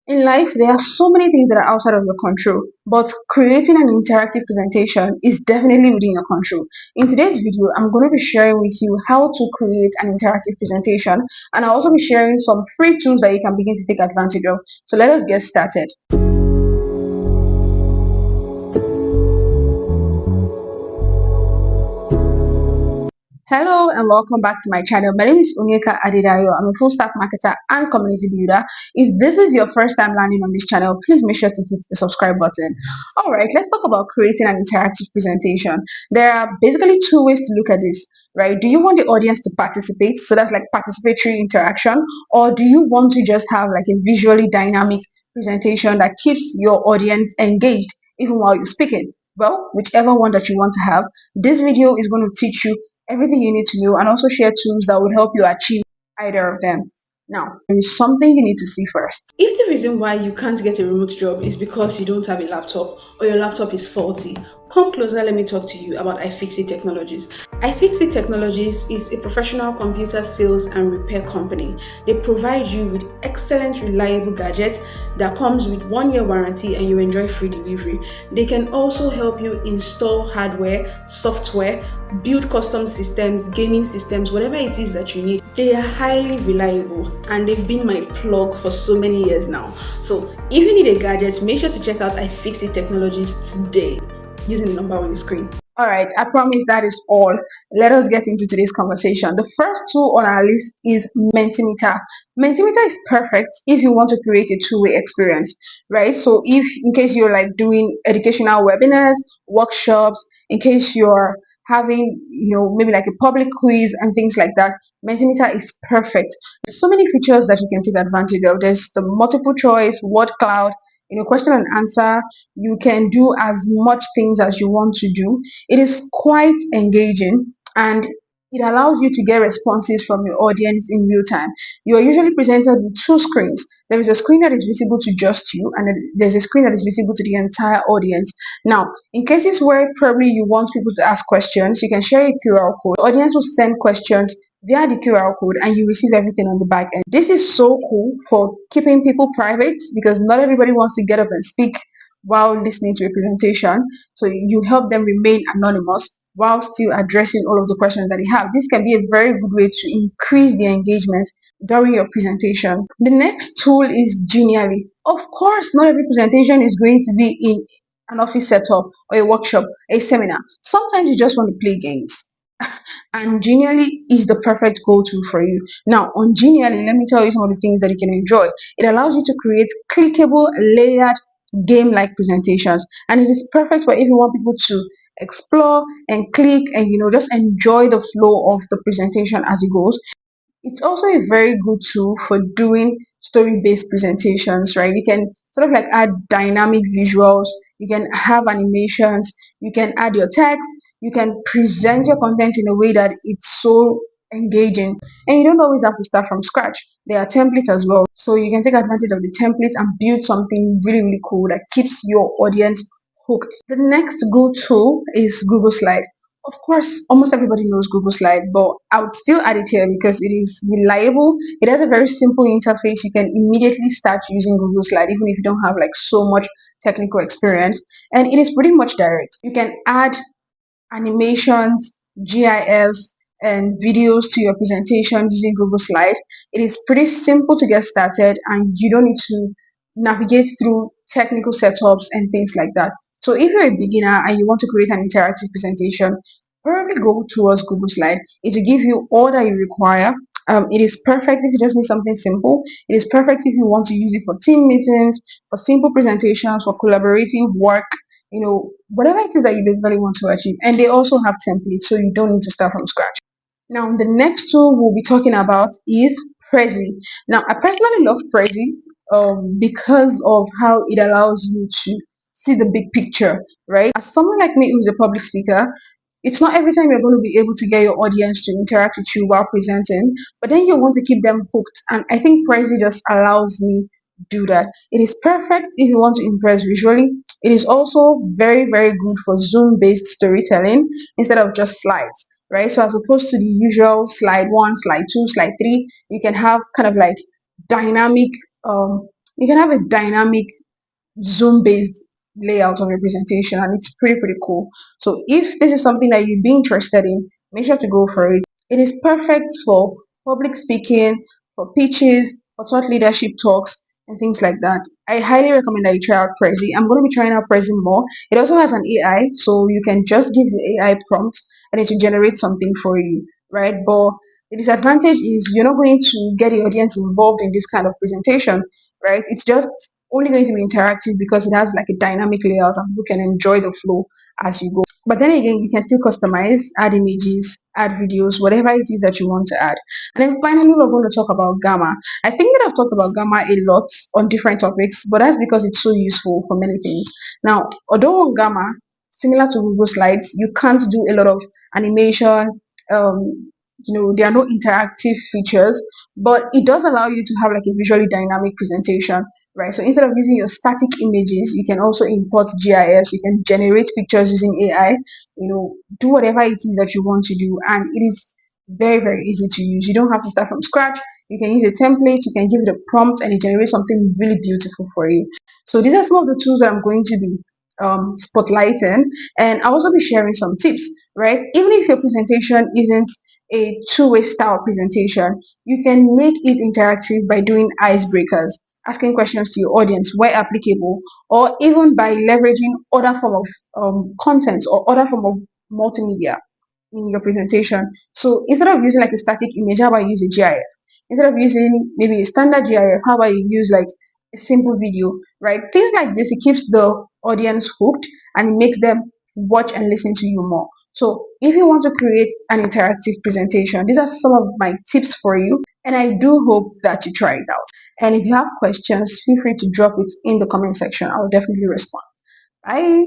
In life, there are so many things that are outside of your control, but creating an interactive presentation is definitely within your control. In today's video, I'm going to be sharing with you how to create an interactive presentation, and I'll also be sharing some free tools that you can begin to take advantage of. So let us get started. Hello and welcome back to my channel. My name is Onyeka Adedayo. I'm a full stack marketer and community builder. If this is your first time landing on this channel, please make sure to hit the subscribe button. Alright, let's talk about creating an interactive presentation. There are basically two ways to look at this, right? Do you want the audience to participate? So that's like participatory interaction, or do you want to just have like a visually dynamic presentation that keeps your audience engaged even while you're speaking? Well, whichever one that you want to have, this video is going to teach you everything you need to know and also share tools that will help you achieve either of them. Now, there is something you need to see first. If the reason why you can't get a remote job is because you don't have a laptop or your laptop is faulty, come closer, let me talk to you about iFixit Technologies. iFixit Technologies is a professional computer sales and repair company. They provide you with excellent, reliable gadgets that comes with 1-year warranty and you enjoy free delivery. They can also help you install hardware, software, build custom systems, gaming systems, whatever it is that you need. They are highly reliable and they've been my plug for so many years now. So if you need a gadget, make sure to check out iFixit Technologies today using the number on the screen. Alright, I promise that is all. Let us get into today's conversation. The first tool on our list is Mentimeter. Mentimeter is perfect if you want to create a two-way experience, right? So if in case you're like doing educational webinars, workshops, in case you're having, maybe like a public quiz and things like that, Mentimeter is perfect. There's so many features that you can take advantage of. There's the multiple choice, word cloud, question and answer. You can do as much things as you want to do. It is quite engaging and it allows you to get responses from your audience in real time. You are usually presented with two screens. There is a screen that is visible to just you, and then there's a screen that is visible to the entire audience. Now, in cases where probably you want people to ask questions, you can share a QR code. The audience will send questions via the QR code and you receive everything on the back end. This is so cool for keeping people private because not everybody wants to get up and speak while listening to a presentation. So you help them remain anonymous while still addressing all of the questions that they have. This can be a very good way to increase the engagement during your presentation. The next tool is Genially. Of course, not every presentation is going to be in an office setup or a workshop, a seminar. Sometimes you just want to play games. And Genially is the perfect go-to for you. Now, on Genially, let me tell you some of the things that you can enjoy. It allows you to create clickable, layered, game-like presentations, and it is perfect for if you want people to explore and click and just enjoy the flow of the presentation as it goes. It's also a very good tool for doing story-based presentations, right? You can sort of like add dynamic visuals, you can have animations, you can add your text, you can present your content in a way that it's so engaging. And you don't always have to start from scratch. There are templates as well. So you can take advantage of the templates and build something really, really cool that keeps your audience hooked. The next go tool is Google Slide. Of course, almost everybody knows Google Slide, but I would still add it here because it is reliable. It has a very simple interface. You can immediately start using Google Slide even if you don't have like so much technical experience. And it is pretty much direct. You can add animations, GIFs, and videos to your presentations using Google Slide. It is pretty simple to get started and you don't need to navigate through technical setups and things like that. So if you're a beginner and you want to create an interactive presentation, probably go towards Google Slide. It will give you all that you require. It is perfect if you just need something simple. It is perfect if you want to use it for team meetings, for simple presentations, for collaborative work, whatever it is that you basically want to achieve. And they also have templates, so you don't need to start from scratch. Now, the next tool we'll be talking about is Prezi. Now, I personally love Prezi because of how it allows you to see the big picture, right? As someone like me who's a public speaker, it's not every time you're going to be able to get your audience to interact with you while presenting, but then you want to keep them hooked. And I think Prezi just allows me to do that. It is perfect if you want to impress visually. It is also very, very good for Zoom-based storytelling instead of just slides, right? So as opposed to the usual slide one, slide two, slide three, you can have kind of like dynamic You can have a dynamic Zoom based layout of your presentation, and it's pretty cool. So if this is something that you'd be interested in, make sure to go for it. It is perfect for public speaking, for pitches, for thought leadership talks, and things like that. I highly recommend that you try out Prezi. I'm going to be trying out Prezi more. It also has an AI, so you can just give the AI prompt and it will generate something for you, right? But the disadvantage is you're not going to get the audience involved in this kind of presentation, right? It's just only going to be interactive because it has like a dynamic layout and people can enjoy the flow as you go. But then again, you can still customize, add images, add videos, whatever it is that you want to add. And then finally, we're going to talk about Gamma. I think that I've talked about Gamma a lot on different topics, but that's because it's so useful for many things. Now, although on Gamma, similar to Google Slides, you can't do a lot of animation. There are no interactive features, but it does allow you to have like a visually dynamic presentation, right? So instead of using your static images, you can also import GIFs. You can generate pictures using AI. Do whatever it is that you want to do, and it is very easy to use. You don't have to start from scratch. You can use a template. You can give it a prompt, and it generates something really beautiful for you. So these are some of the tools that I'm going to be spotlighting, and I'll also be sharing some tips, right? Even if your presentation isn't a two-way style presentation, you can make it interactive by doing icebreakers, asking questions to your audience where applicable, or even by leveraging other form of content or other form of multimedia in your presentation. So instead of using like a static image, how about you use a GIF? Instead of using maybe a standard GIF, how about you use like a simple video, right? Things like this, it keeps the audience hooked and it makes them watch and listen to you more. So if you want to create an interactive presentation, these are some of my tips for you. And I do hope that you try it out. And if you have questions, feel free to drop it in the comment section. I'll definitely respond. Bye.